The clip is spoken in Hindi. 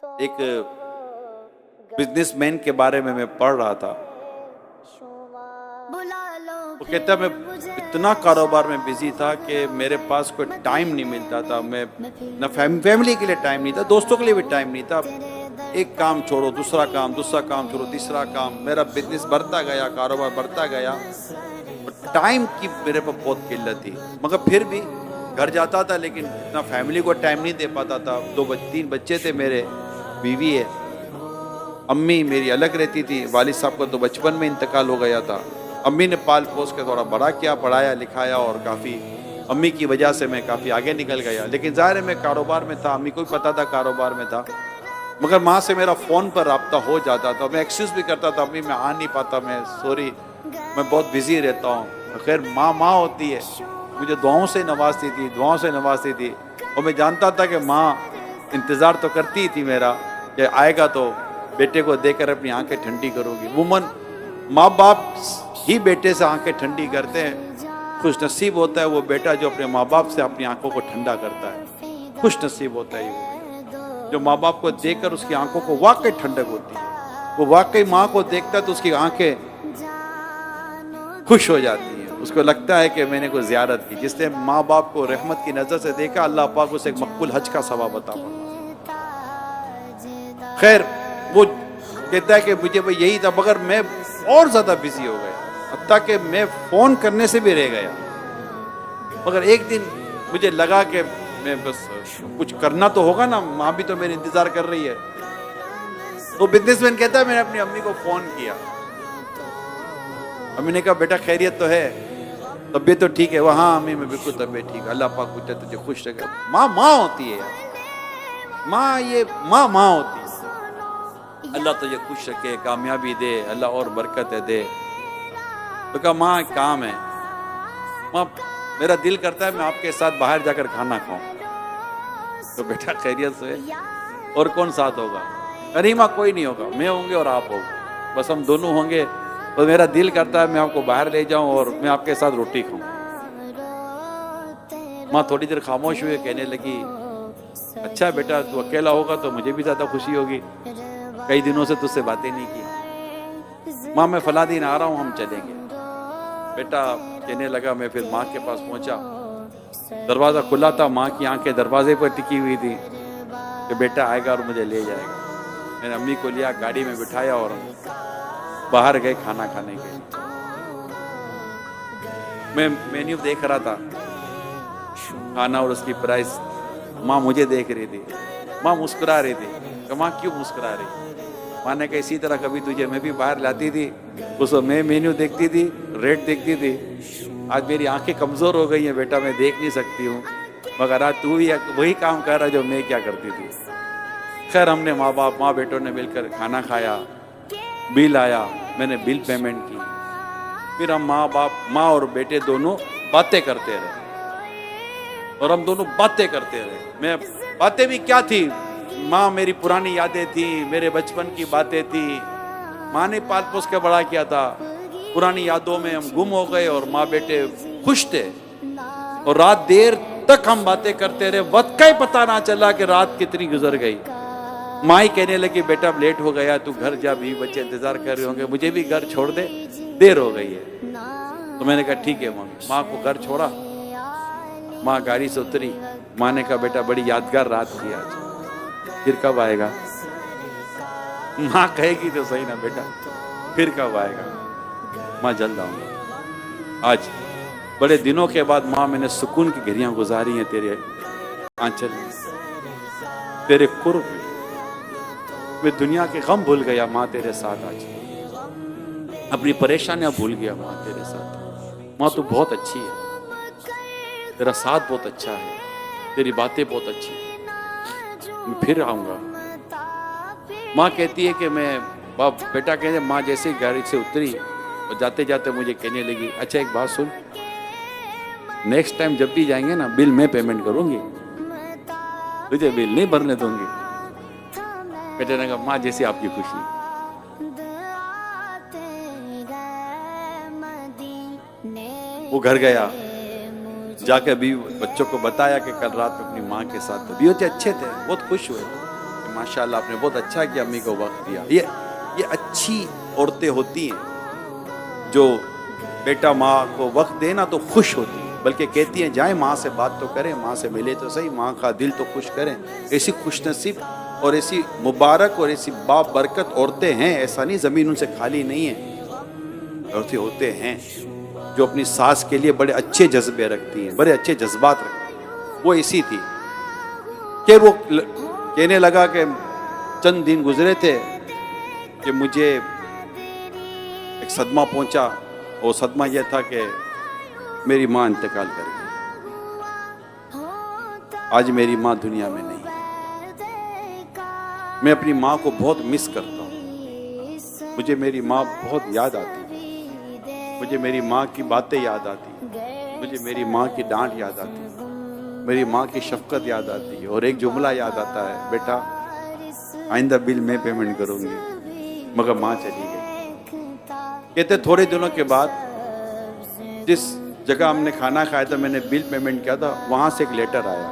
एक बिजनेसमैन के बारे में मैं पढ़ रहा था। वो कहता मैं इतना कारोबार में बिजी था कि मेरे पास कोई टाइम नहीं मिलता था। मैं न फैमिली के लिए टाइम नहीं था, दोस्तों के लिए भी टाइम नहीं था। एक काम छोड़ो दूसरा काम छोड़ो तीसरा काम, मेरा बिजनेस बढ़ता गया, कारोबार बढ़ता गया। टाइम की मेरे पर बहुत किल्लत थी, मगर फिर भी घर जाता था लेकिन इतना फैमिली को टाइम नहीं दे पाता था। 3 बच्चे थे मेरे, बीवी है, अम्मी मेरी अलग रहती थी। वालिद साहब का तो बचपन में इंतकाल हो गया था। अम्मी ने पाल पोस के थोड़ा बड़ा किया, पढ़ाया लिखाया, और काफ़ी अम्मी की वजह से मैं काफ़ी आगे निकल गया। लेकिन ज़ाहिर है मैं कारोबार में था, अम्मी को भी पता था कारोबार में था, मगर माँ से मेरा फ़ोन पर रब्ता हो जाता था। मैं एक्सक्यूज़ भी करता था, अम्मी मैं आ नहीं पाता, मैं सॉरी, मैं बहुत बिजी रहता हूँ। खैर माँ होती है, मुझे दुआओं से नवाजती थी। और मैं जानता था कि माँ इंतज़ार तो करती ही थी मेरा कि आएगा तो बेटे को देकर अपनी आंखें ठंडी करोगी। वुमन माँ बाप ही बेटे से आंखें ठंडी करते हैं। खुश नसीब होता है वो बेटा जो अपने माँ बाप से अपनी आंखों को ठंडा करता है। खुश नसीब होता है वो जो माँ बाप को देखकर उसकी आंखों को वाकई ठंडक होती है। वो वाकई माँ को देखता है तो उसकी आंखें खुश हो जाती है, उसको लगता है कि मैंने कोई ज़ियारत की। जिसने माँ बाप को रहमत की नज़र से देखा, अल्लाह पाक उसे एक मकबूल हज का सवाब अता फरमाता। खैर वो कहता है कि मुझे भाई यही था, मगर मैं और ज़्यादा बिजी हो गया, हत्ता कि मैं फ़ोन करने से भी रह गया। मगर एक दिन मुझे लगा कि मैं बस कुछ करना तो होगा ना, माँ भी तो मेरे इंतज़ार कर रही है। तो बिजनेसमैन कहता है मैंने अपनी अम्मी को फ़ोन किया। अम्मी ने कहा बेटा खैरियत तो है, तबीयत तो ठीक है? वहाँ अम्मी में बिल्कुल तबीयत ठीक है, अल्लाह पाक पूछता तुझे खुश रखे। माँ होती है यार, माँ ये माँ होती है। अल्लाह तुझे खुश रखे, कामयाबी दे, अल्लाह और बरकत दे। तो कहा माँ काम है, माँ मेरा दिल करता है मैं आपके साथ बाहर जाकर खाना खाऊं। तो बेटा खैरियत से? और कौन साथ होगा? अरे माँ कोई नहीं होगा, मैं होंगे और आप होंगे, बस हम दोनों होंगे। तो मेरा दिल करता है मैं आपको बाहर ले जाऊं और मैं आपके साथ रोटी खाऊं। माँ थोड़ी देर खामोश हुए, कहने लगी अच्छा बेटा तू अकेला होगा तो मुझे भी ज़्यादा खुशी होगी, कई दिनों से तुझसे बातें नहीं की। माँ मैं फला दिन आ रहा हूँ, हम चलेंगे। बेटा कहने लगा, मैं फिर माँ के पास पहुँचा, दरवाज़ा खुला था, माँ की आंखें दरवाजे पर टिकी हुई थी कि बेटा आएगा और मुझे ले जाएगा। मैंने अम्मी को लिया, गाड़ी में बिठाया और बाहर गए खाना खाने के लिए। मैं मेन्यू देख रहा था, खाना और उसकी प्राइस। माँ मुझे देख रही थी, माँ मुस्कुरा रही थी। तो माँ क्यों मुस्कुरा रही? माँ ने कहा इसी तरह कभी तुझे मैं भी बाहर लाती थी, उसको मैं मेन्यू देखती थी, रेट देखती थी। आज मेरी आंखें कमज़ोर हो गई हैं बेटा, मैं देख नहीं सकती हूँ, मगर आज तू भी वही काम कर रहा जो मैं क्या करती थी। खैर हमने माँ बेटों ने मिलकर खाना खाया, बिल आया, मैंने बिल पेमेंट की। फिर हम माँ और बेटे दोनों बातें करते रहे, और हम दोनों बातें करते रहे। मैं बातें भी क्या थी, माँ मेरी पुरानी यादें थी, मेरे बचपन की बातें थी। माँ ने पाल पोस के बड़ा किया था, पुरानी यादों में हम गुम हो गए और माँ बेटे खुश थे। और रात देर तक हम बातें करते रहे, वक्त का ही पता ना चला कि रात कितनी गुजर गई। माँ ही कहने लगी बेटा अब लेट हो गया, तू घर जा, भी बच्चे इंतजार कर रहे होंगे, मुझे भी घर छोड़ दे, देर हो गई है। तो मैंने कहा ठीक है मम्मी। माँ को घर छोड़ा, माँ गाड़ी से उतरी। माँ ने कहा बेटा बड़ी यादगार रात थी आज, फिर कब आएगा? माँ कहेगी तो सही ना बेटा, फिर कब आएगा? माँ जल्द आऊंगा। आज बड़े दिनों के बाद माँ मैंने सुकून की घड़ियां गुजारी हैं तेरे आंचल में, तेरे कुर्ब में। मैं दुनिया के गम भूल गया माँ तेरे साथ, आज अपनी परेशानियां भूल गया माँ तेरे साथ। माँ तू बहुत अच्छी है, तेरा साथ बहुत अच्छा है, तेरी बातें बहुत अच्छी है, मैं फिर आऊँगा। माँ कहती है कि मैं बेटा कहते माँ जैसे गाड़ी से उतरी और जाते जाते मुझे कहने लगी अच्छा एक बात सुन, नेक्स्ट टाइम जब भी जाएंगे ना बिल मैं पेमेंट करूँगी, तुझे बिल नहीं भरने दूंगी। बेटे ने कहा माँ जैसी आपकी खुशी। वो घर गया, जाके भी बच्चों को बताया कि कल रात में अपनी माँ के साथ भी होते अच्छे थे, बहुत खुश हुए। कि माशाल्लाह आपने बहुत अच्छा किया, अम्मी को वक्त दिया। ये अच्छी औरतें होती हैं जो बेटा माँ को वक्त देना तो खुश होती है, बल्कि कहती हैं जाएं माँ से बात तो करें, माँ से मिले तो सही, माँ का दिल तो खुश करें। ऐसी खुशनसीब और ऐसी मुबारक और ऐसी बाबरकत औरतें हैं, ऐसा नहीं ज़मीन उनसे खाली नहीं है। औरतें होते हैं जो अपनी सास के लिए बड़े अच्छे जज्बे रखती हैं, बड़े अच्छे जज्बात रखती हैं। वो ऐसी थी कि वो कहने लगा कि चंद दिन गुजरे थे कि मुझे एक सदमा पहुंचा। वो सदमा यह था कि मेरी माँ इंतकाल कर गई। आज मेरी माँ दुनिया में नहीं। मैं अपनी माँ को बहुत मिस करता हूँ। मुझे मेरी माँ बहुत याद आती है। मुझे मेरी माँ की बातें याद आती, मुझे मेरी माँ की डांट याद आती, मेरी माँ की शफकत याद आती है। और एक जुमला याद आता है, बेटा आइंदा बिल मैं पेमेंट करूँगी। मगर माँ चली गई। कहते थोड़े दिनों के बाद जिस जगह हमने खाना खाया था, मैंने बिल पेमेंट किया था, वहाँ से एक लेटर आया